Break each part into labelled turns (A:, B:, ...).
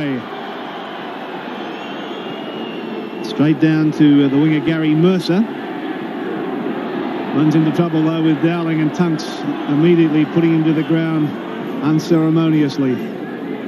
A: away. Straight down to the winger Gary Mercer. Runs into trouble though with Dowling, and Tunks immediately putting him to the ground unceremoniously.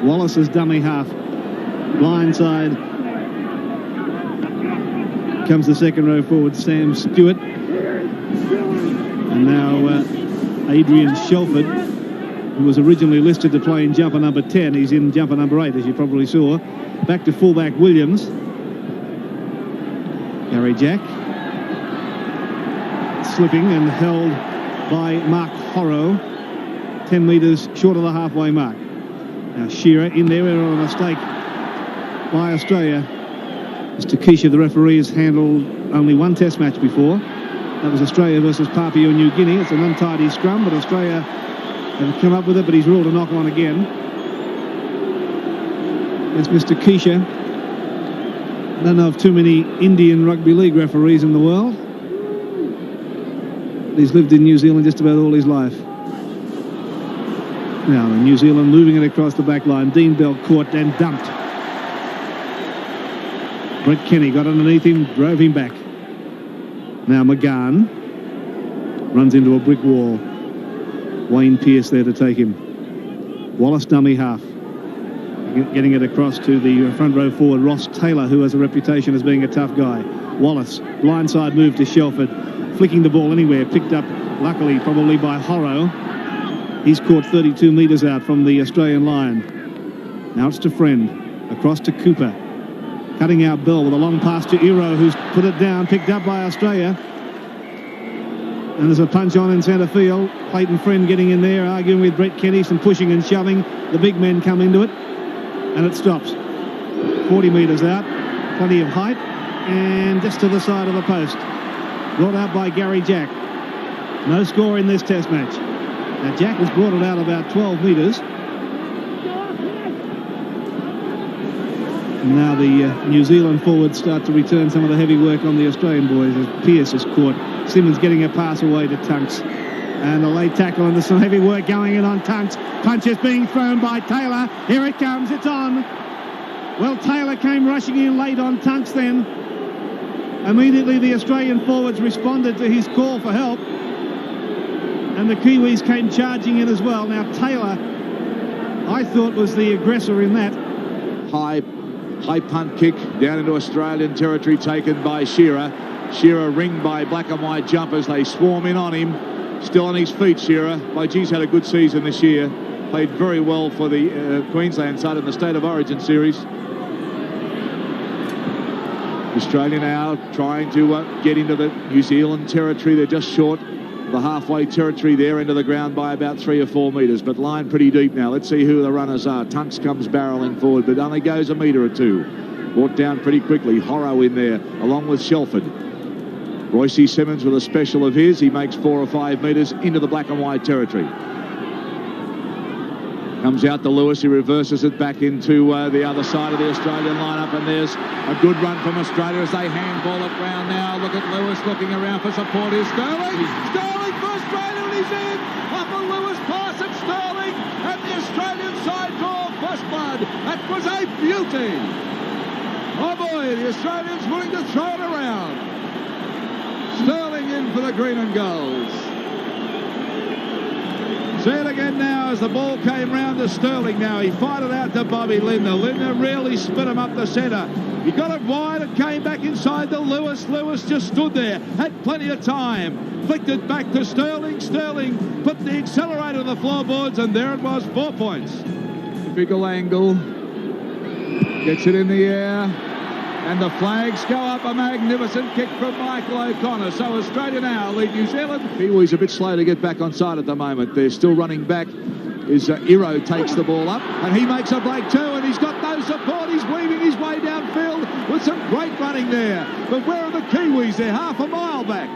A: Wallace's dummy half. Blindside comes the second row forward, Sam Stewart. And now Adrian Shelford, who was originally listed to play in jumper number 10. He's in jumper number 8, as you probably saw. Back to fullback Williams. Gary Jack. Slipping and held by Mark Horrow. 10 metres short of the halfway mark. Now Shearer in there on a mistake by Australia. Mr. Keisha, the referee, has handled only one test match before. That was Australia versus Papua New Guinea. It's an untidy scrum, but Australia have come up with it, but he's ruled a knock-on again. It's Mr. Keisha. I don't know of too many Indian rugby league referees in the world. He's lived in New Zealand just about all his life. Now New Zealand moving it across the back line. Dean Bell caught and dumped. Brett Kenny got underneath him, drove him back. Now McGahn runs into a brick wall. Wayne Pearce there to take him. Wallace dummy half. Getting it across to the front row forward, Ross Taylor, who has a reputation as being a tough guy. Wallace, blindside move to Shelford. Flicking the ball anywhere, picked up, luckily, probably by Horrow. He's caught 32 metres out from the Australian line. Now it's to Friend. Across to Cooper. Cutting out Bell with a long pass to Iro, who's put it down, picked up by Australia. And there's a punch on in centre field. Clayton Friend getting in there, arguing with Brett Kenny, some pushing and shoving. The big men come into it, and it stops. 40 metres out, plenty of height, and just to the side of the post. Brought out by Gary Jack. No score in this test match. Now Jack has brought it out about 12 metres. And now the New Zealand forwards start to return some of the heavy work on the Australian boys as Pearce is caught. Simmons getting a pass away to Tunks. And a late tackle, and there's some heavy work going in on Tunks. Punches being thrown by Taylor. Here it comes, it's on. Well, Taylor came rushing in late on Tunks then. Immediately the Australian forwards responded to his call for help. And the Kiwis came charging in as well. Now Taylor, I thought, was the aggressor in that.
B: High punt kick down into Australian territory taken by Shearer. Shearer ringed by black and white jumpers. They swarm in on him. Still on his feet, Shearer. Gee's had a good season this year. Played very well for the Queensland side in the State of Origin series. Australia now trying to get into the New Zealand territory. They're just short the halfway territory there, into the ground by about 3 or 4 metres, but line pretty deep now. Let's see who the runners are. Tunks comes barrelling forward, but only goes a metre or two. Brought down pretty quickly. Horrow in there, along with Shelford. Royce Simmons with a special of his. He makes 4 or 5 metres into the black and white territory. Comes out to Lewis, he reverses it back into the other side of the Australian lineup, and there's a good run from Australia as they handball it round now. Look at Lewis looking around for support. Here's Sterling. Sterling for Australia, and he's in. Up a Lewis pass at Sterling, and the Australian side draw first blood. That was a beauty. Oh boy, the Australians willing to throw it around. Sterling in for the green and golds. See it again now as the ball came round to Sterling now. He fired it out to Bobby Lindner. Lindner really spit him up the centre. He got it wide and came back inside to Lewis. Lewis just stood there, had plenty of time. Flicked it back to Sterling. Sterling put the accelerator on the floorboards, and there it was, 4 points. Typical angle. Gets it in the air. And the flags go up. A magnificent kick from Michael O'Connor. So Australia now lead New Zealand. Kiwis a bit slow to get back on side at the moment. They're still running back. Iro takes the ball up, and he makes a break too, and he's got no support. He's weaving his way downfield with some great running there. But where are the Kiwis? They're half a mile back.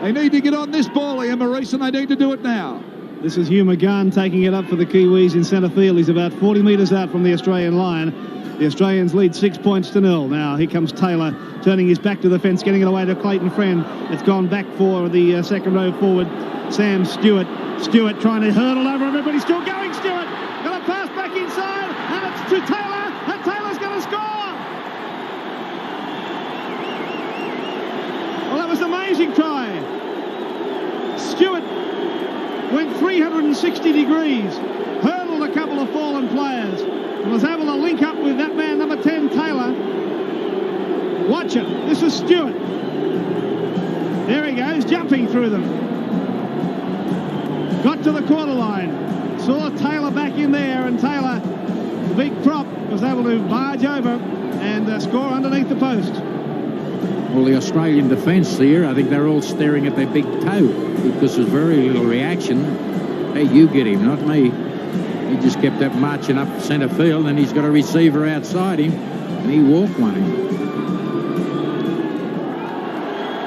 B: They need to get on this ball, Ian Maurice, and they need to do it now.
A: This is Hugh McGahn taking it up for the Kiwis in centre field. He's about 40 metres out from the Australian line. The Australians lead 6 points to 0. Now here comes Taylor, turning his back to the fence, getting it away to Clayton Friend. It's gone back for the second row forward, Sam Stewart. Stewart trying to hurdle over everybody, still going. Stewart got a pass back inside, and it's to Taylor.
C: 160 degrees, hurdled a couple of fallen players, and was able to link up with that man, number 10, Taylor. Watch it. This is Stewart. There he goes, jumping through them. Got to the quarter line. Saw Taylor back in there, and Taylor, the big prop, was able to barge over and score underneath the post.
D: Well, the Australian defence here, I think they're all staring at their big toe because there's very little reaction. Hey, you get him, not me. He just kept that marching up centre field, and he's got a receiver outside him, and he walked one in.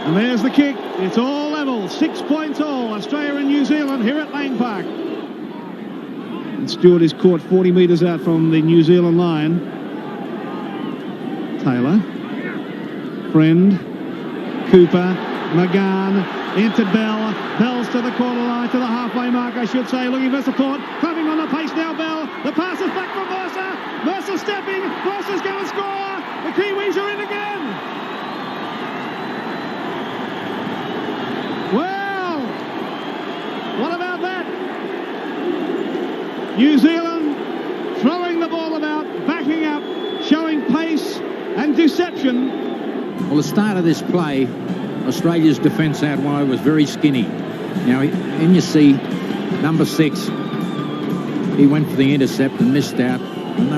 C: And there's the kick. It's all level. 6 points all. Australia and New Zealand here at Lane Park.
A: And Stewart is caught 40 metres out from the New Zealand line. Taylor. Friend. Cooper. McGann. Into Bell. Bell's to the quarter line, to the halfway mark, I should say. Looking for support. Clubbing on the pace now, Bell. The pass is back from Mercer. Mercer stepping. Mercer's going to score. The Kiwis are in again. Well, what about that? New Zealand throwing the ball about, backing up, showing pace and deception.
D: Well, the start of this play, Australia's defence out wide was very skinny. Now, and you see number 6, he went for the intercept and missed out. And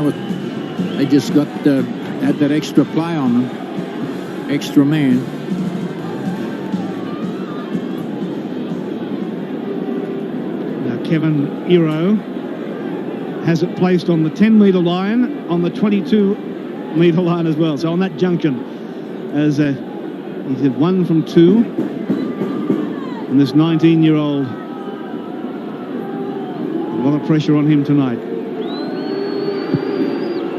D: they just got had that extra play on them, extra man.
A: Kevin Iro has it placed on the 10-metre line, on the 22-metre line as well. So on that junction, as he's 1 from 2, and this 19-year-old, a lot of pressure on him tonight.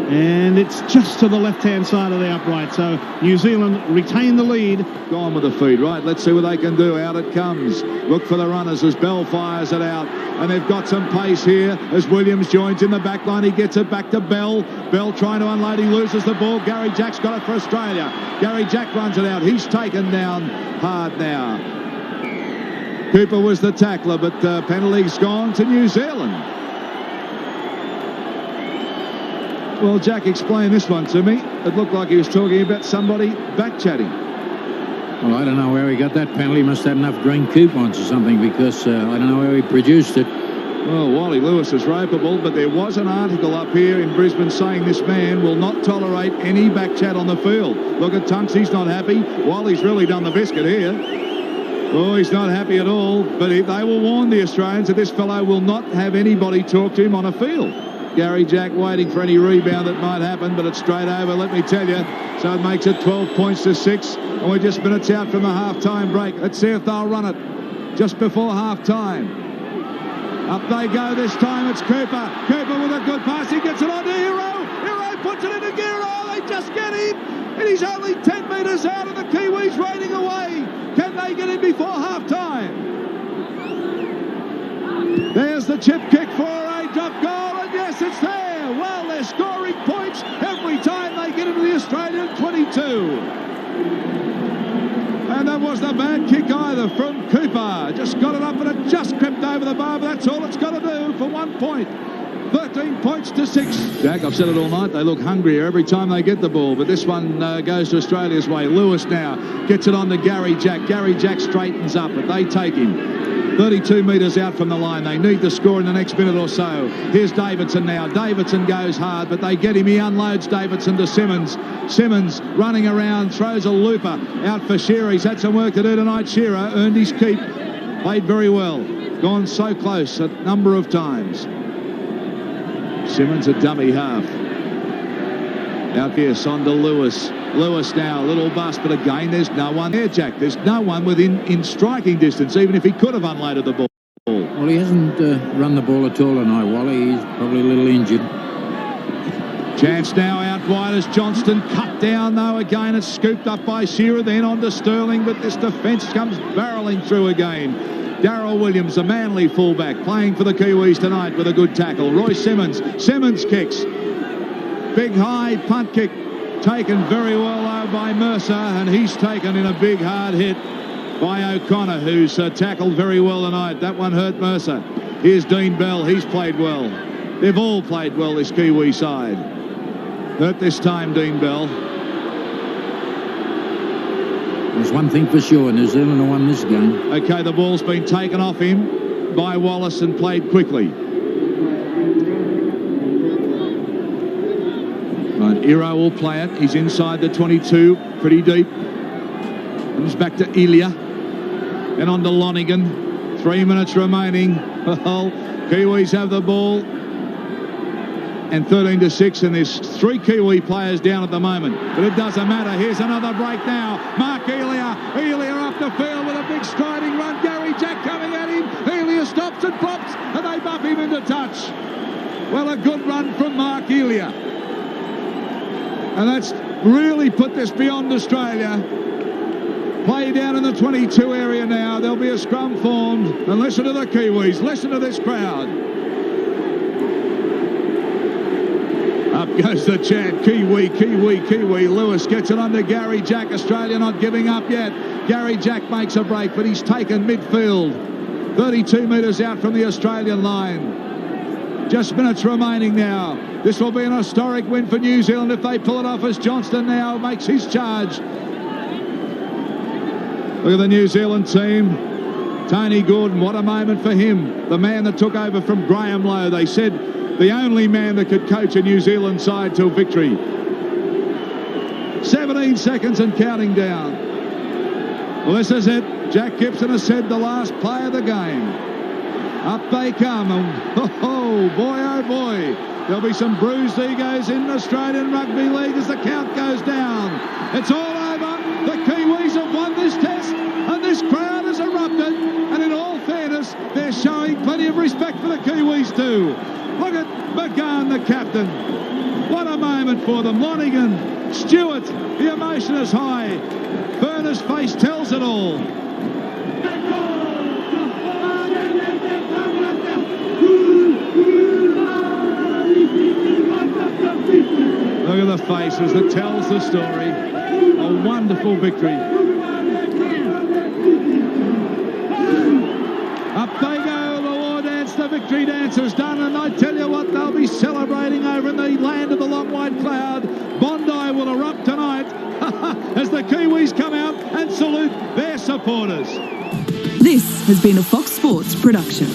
A: And it's just to the left-hand side of the upright. So New Zealand retain the lead.
B: Gone with the feed, right? Let's see what they can do. Out it comes. Look for the runners as Bell fires it out. And they've got some pace here as Williams joins in the back line. He gets it back to Bell. Bell trying to unload. He loses the ball. Gary Jack's got it for Australia. Gary Jack runs it out. He's taken down hard now. Cooper was the tackler, but penalty's gone to New Zealand. Well, Jack explained this one to me. It looked like he was talking about somebody back-chatting.
D: Well, I don't know where he got that penalty. He must have enough green coupons or something, because I don't know where he produced it.
B: Well, Wally Lewis is ropeable, but there was an article up here in Brisbane saying this man will not tolerate any back-chat on the field. Look at Tunks, he's not happy. Wally's really done the biscuit here. Oh, he's not happy at all, but they will warn the Australians that this fellow will not have anybody talk to him on a field. Gary Jack waiting for any rebound that might happen, but it's straight over, let me tell you. So it makes it 12 points to 6, and we're just minutes out from the half-time break. Let's see if they'll run it just before half-time. Up they go this time, it's Cooper. Cooper with a good pass, he gets it on to Hero. Hero puts it into gear, oh, they just get him. And he's only 10 metres out, and the Kiwis raining away. Can they get him before half-time? There's the chip kick for a drop goal, and yes, it's there. Well, they're scoring points every time they get into the Australian 22. And that wasn't a bad kick either from Cooper. Just got it up, and it just crept over the bar, but that's all it's got to do for 1 point. 13 points to 6. Jack, I've said it all night, they look hungrier every time they get the ball, but this one goes to Australia's way. Lewis now gets it on to Gary Jack. Gary Jack straightens up, but they take him. 32 metres out from the line. They need to score in the next minute or so. Here's Davidson now. Davidson goes hard, but they get him. He unloads Davidson to Simmons. Simmons running around, throws a looper out for Shearer. He's had some work to do tonight. Shearer earned his keep. Played very well. Gone so close a number of times. Simmons a dummy half. Out here, on to Lewis. Lewis now, a little bust, but again, there's no one there, Jack. There's no one within striking distance, even if he could have unloaded the ball.
D: Well, he hasn't run the ball at all tonight, Wally. He's probably a little injured.
B: Chance now out wide as Johnston cut down, though. Again, it's scooped up by Shearer, then on to Sterling, but this defence comes barrelling through again. Darryl Williams, the Manly fullback, playing for the Kiwis tonight with a good tackle. Roy Simmons. Simmons kicks. Big high punt kick taken very well by Mercer, and he's taken in a big hard hit by O'Connor, who's tackled very well tonight. That one hurt Mercer. Here's Dean Bell. He's played well. They've all played well, this Kiwi side. Hurt this time, Dean Bell.
D: There's one thing for sure, New Zealand have won this game.
B: Okay, the ball's been taken off him by Wallace and played quickly. Right, Iro will play it. He's inside the 22, pretty deep. Comes back to Elia. And on to Lonigan. 3 minutes remaining. Well, Kiwis have the ball. And 13-6, and there's 3 Kiwi players down at the moment. But it doesn't matter. Here's another break now. Mark Elia. Elia up the field with a big striding run. Gary Jack coming at him. Elia stops and drops, and they bump him into touch. Well, a good run from Mark Elia. And that's really put this beyond Australia. Play down in the 22 area now. There'll be a scrum formed. And listen to the Kiwis. Listen to this crowd. Up goes the chant. Kiwi, Kiwi, Kiwi. Lewis gets it under Gary Jack. Australia not giving up yet. Gary Jack makes a break, but he's taken midfield. 32 metres out from the Australian line. Just minutes remaining now. This will be an historic win for New Zealand if they pull it off, as Johnston now makes his charge. Look at the New Zealand team. Tony Gordon, what a moment for him. The man that took over from Graham Lowe. They said the only man that could coach a New Zealand side to victory. 17 seconds and counting down. Well, this is it. Jack Gibson has said the last play of the game. Up they come. And, oh, boy, oh, boy. There'll be some bruised egos in Australian Rugby League as the count goes down. It's all over. The Kiwis have won this test, and this crowd has erupted. And in all fairness, they're showing plenty of respect for the Kiwis too. Look at McGahn, the captain. What a moment for them. Lonigan, Stewart, the emotion is high. Burner's face tells it all. Look at the faces that tells the story. A wonderful victory. Up they go, the war dance, the victory dance is done, and I tell you what, they'll be celebrating over in the land of the long white cloud. Bondi will erupt tonight as the Kiwis come out and salute their supporters.
E: This has been a Fox Sports production.